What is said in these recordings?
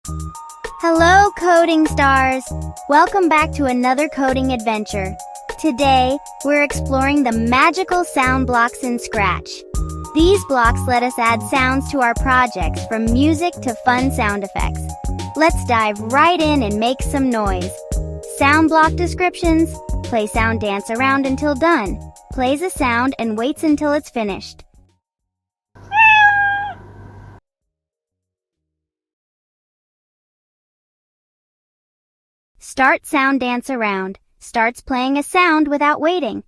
Hello, coding stars! Welcome back to another coding adventure. Today, we're exploring the magical sound blocks in Scratch. These blocks let us add sounds to our projects, from music to fun sound effects. Let's dive right in and make some noise. Sound block descriptions: play sound dance around until done. Plays a sound and waits until it's finished. Start sound dance around. Starts playing a sound without waiting.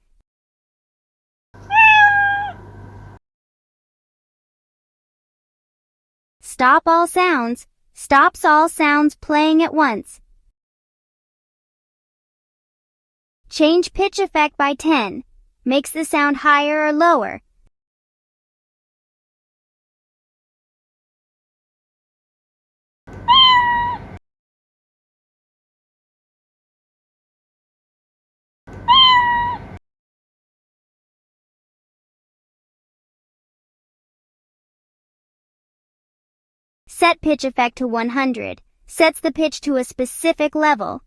Stop all sounds. Stops all sounds playing at once. Change pitch effect by 10. Makes the sound higher or lower. Set pitch effect to 100. Sets the pitch to a specific level.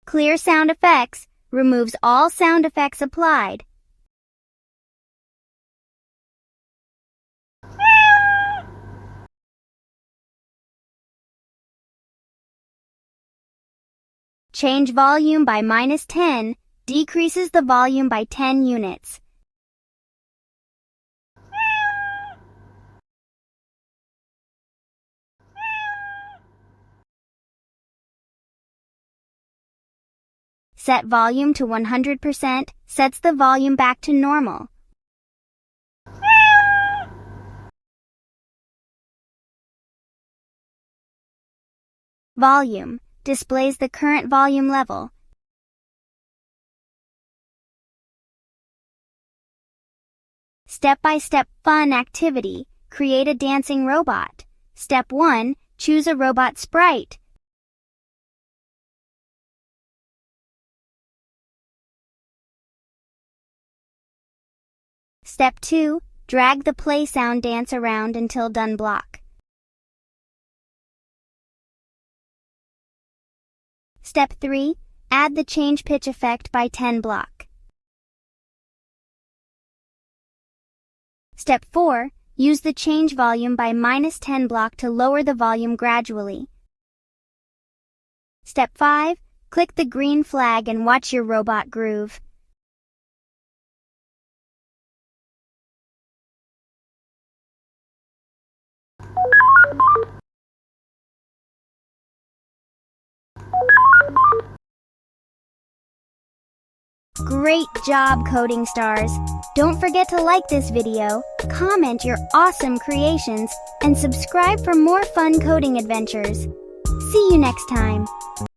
Clear sound effects. Removes all sound effects applied. Change volume by -10, decreases the volume by 10 units. Set volume to 100%, sets the volume back to normal. Volume displays the current volume level. Step-by-step fun activity. Create a dancing robot. Step 1. Choose a robot sprite. Step 2. Drag the play sound dance around until done block. Step 3. Add the change pitch effect by 10 block. Step 4. Use the change volume by -10 block to lower the volume gradually. Step 5. Click the green flag and watch your robot groove. Great job, coding stars! Don't forget to like this video, comment your awesome creations, and subscribe for more fun coding adventures. See you next time!